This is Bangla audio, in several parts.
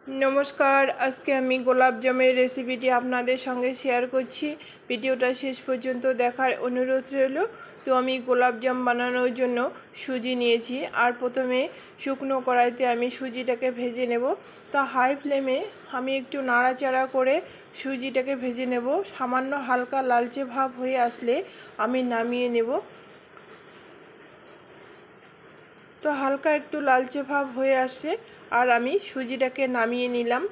नमस्कार। आज के आमी गोलाप जामेर रेसिपिटी आपनादेर संगे शेयर करछि। भिडियोटा शेष पर्यन्त देखार अनुरोध रइल। तो आमी गोलाप जाम बानानोर जोन्नो सुजी नियेछि आर प्रथमे शुकनो कड़ाइते आमी सुजिटाके भेजे नेब। तो हाई फ्लेमे आमी एकटु नाड़ाचाड़ा करे सुजिटाके भेजे नेब। सामान्य हालका लालचे भाव हये आसले आमी नामिये नेब। तो हालका एकटु लालचे भाव हये आसছে আর আমি সুজিটাকে নামিয়ে নিলাম।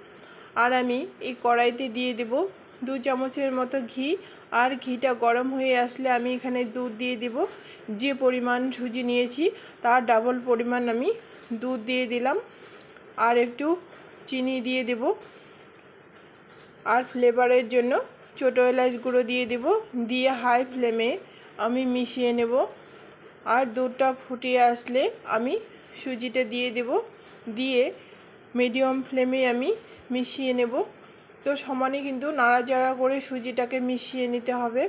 আর আমি এই কড়াইতে দিয়ে দেব 2 চামচের মতো ঘি। আর ঘিটা গরম হয়ে আসলে আমি এখানে দুধ দিয়ে দেব। যে পরিমাণ সুজি নিয়েছি তার ডাবল পরিমাণ আমি দুধ দিয়ে দিলাম। আর একটু চিনি দিয়ে দেব। আর ফ্লেভারের জন্য ছোট এলাচ গুঁড়ো দিয়ে দেব। দিয়ে হাই ফ্লেমে আমি মিশিয়ে নেব। আর দুধটা ফুটিয়ে আসলে আমি সুজিটা দিয়ে দেব। দিয়ে মিডিয়াম ফ্লেমে আমি মিশিয়ে নেব। তো সমানে কিন্তু নাড়াচাড়া করে সুজিটাকে মিশিয়ে নিতে হবে।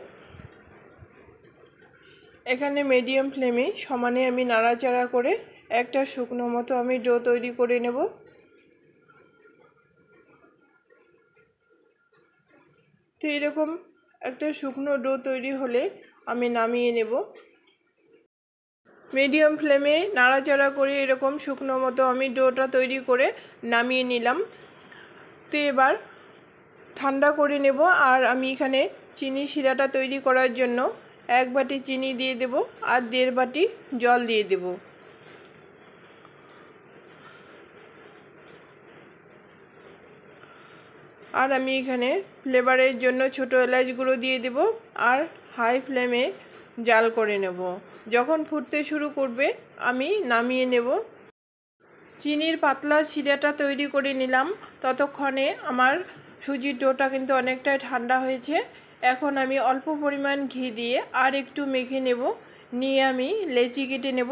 এখানে মিডিয়াম ফ্লেমে সমানে আমি নাড়াচাড়া করে একটা শুকনো মতো আমি ডো তৈরি করে নেব। তো এরকম একটা শুকনো ডো তৈরি হলে আমি নামিয়ে নেব। মিডিয়াম ফ্লেমে নাড়াচাড়া করে এরকম শুকনো মতো আমি ডোটা তৈরি করে নামিয়ে নিলাম। তো এবার ঠান্ডা করে নেব। আর আমি এখানে চিনি শিরাটা তৈরি করার জন্য 1 বাটি চিনি দিয়ে দেব আর 1.5 বাটি জল দিয়ে দেব। আর আমি এখানে ফ্লেভারের জন্য ছোট এলাচ গুঁড়ো দিয়ে দেব। আর হাই ফ্লেমে জাল করে নেব। যখন ফুটতে শুরু করবে আমি নামিয়ে নেব। চিনির পাতলা শিরাটা তৈরি করে নিলাম। ততক্ষণে আমার সুজির ডোটা কিন্তু অনেকটাই ঠান্ডা হয়েছে। এখন আমি অল্প পরিমাণ ঘি দিয়ে আর একটু মেখে নেব। নিয়ে আমি লেচি কেটে নেব।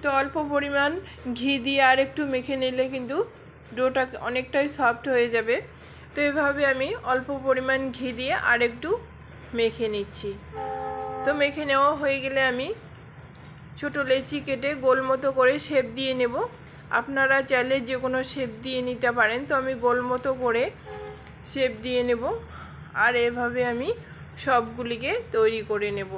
তো অল্প পরিমাণ ঘি দিয়ে আর একটু মেখে নিলে কিন্তু ডোটা অনেকটাই সফট হয়ে যাবে। তো এভাবে আমি অল্প পরিমাণ ঘি দিয়ে আর একটু মেখে নিচ্ছি। তো মেখে নেওয়া হয়ে গেলে আমি ছোট লেচি কেটে গোল মতো করে শেপ দিয়ে নেব। আপনারা চাইলে যে কোনো শেপ দিয়ে নিতে পারেন। তো আমি গোল মতো করে শেপ দিয়ে নেব। আর এভাবে আমি সবগুলিকে তৈরি করে নেব।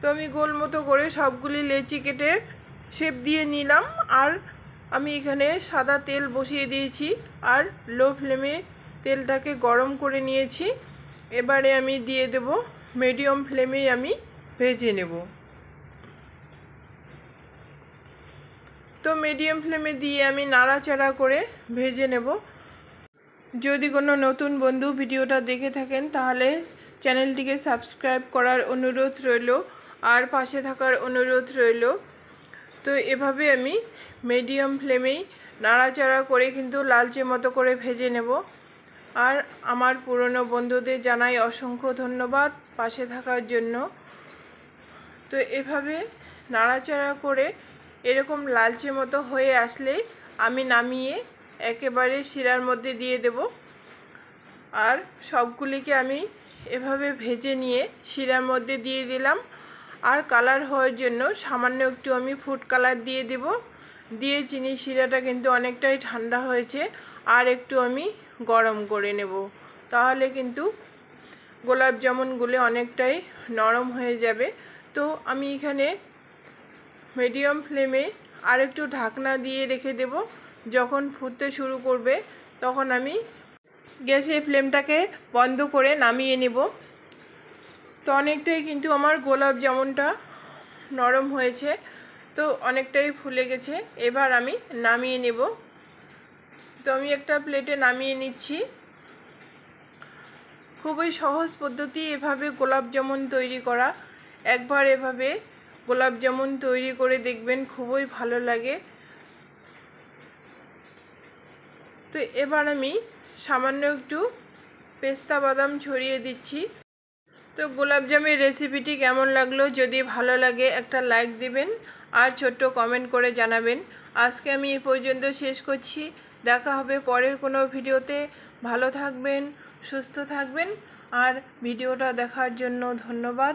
তো আমি গোল মতো করে সবগুলি লেচি কেটে শেপ দিয়ে নিলাম। আর আমি এখানে সাদা তেল বসিয়ে দিয়েছি আর লো ফ্লেমে তেলটাকে গরম করে নিয়েছি। এবারে আমি দিয়ে দেব মিডিয়াম ফ্লেমে আমি ভেজে নেব। তো মিডিয়াম ফ্লেমে দিয়ে আমি নাড়াচাড়া করে ভেজে নেব। যদি কোনো নতুন বন্ধু ভিডিওটা দেখে থাকেন তাহলে চ্যানেলটিকে সাবস্ক্রাইব করার অনুরোধ রইল আর পাশে থাকার অনুরোধ রইল। তো এভাবে আমি মিডিয়াম ফ্লেমেই নাড়াচাড়া করে কিন্তু লালচে মতো করে ভেজে নেব। আর আমার পুরনো বন্ধুদের জানাই অসংখ্য ধন্যবাদ পাশে থাকার জন্য। তো এভাবে নাড়াচাড়া করে এরকম লালচে মতো হয়ে আসলে আমি নামিয়ে একেবারে শিরার মধ্যে দিয়ে দেব। আর সবগুলিকে আমি এভাবে ভেজে নিয়ে শিরার মধ্যে দিয়ে দিলাম। আর কালার হওয়ার জন্য সামান্য একটু আমি ফুড কালার দিয়ে দেব। দিয়ে চিনি শিরাটা কিন্তু অনেকটাই ঠান্ডা হয়েছে আর একটু আমি গরম করে নেব। তাহলে কিন্তু গোলাপ জামুনগুলো অনেকটাই নরম হয়ে যাবে। তো আমি এখানে মিডিয়াম ফ্লেমে আর একটু ঢাকনা দিয়ে রেখে দেব। যখন ফুটতে শুরু করবে তখন আমি গ্যাসের ফ্লেমটাকে বন্ধ করে নামিয়ে নেব। তো অনেকটাই কিন্তু আমার গোলাপ জামুনটা নরম হয়েছে। তো অনেকটাই ফুলে গেছে। এবার আমি নামিয়ে নেব। তো আমি একটা প্লেটে নামিয়ে নিচ্ছি। খুবই সহজ পদ্ধতি এভাবে গোলাপ জামুন তৈরি করা। একবার এভাবে গোলাপ জামুন তৈরি করে দেখবেন, খুবই ভালো লাগে। তো এবার আমি সামান্য একটু পেস্তা বাদাম ছড়িয়ে দিচ্ছি। তো গোলাপ জামের রেসিপিটি কেমন লাগলো, যদি ভালো লাগে একটা লাইক দিবেন আর ছোট্ট কমেন্ট করে জানাবেন। আজকে আমি এই পর্যন্ত শেষ করছি। দেখা হবে পরের কোনো ভিডিওতে। ভালো থাকবেন, সুস্থ থাকবেন আর ভিডিওটা দেখার জন্য ধন্যবাদ।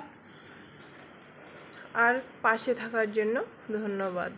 আর পাশে থাকার জন্য ধন্যবাদ।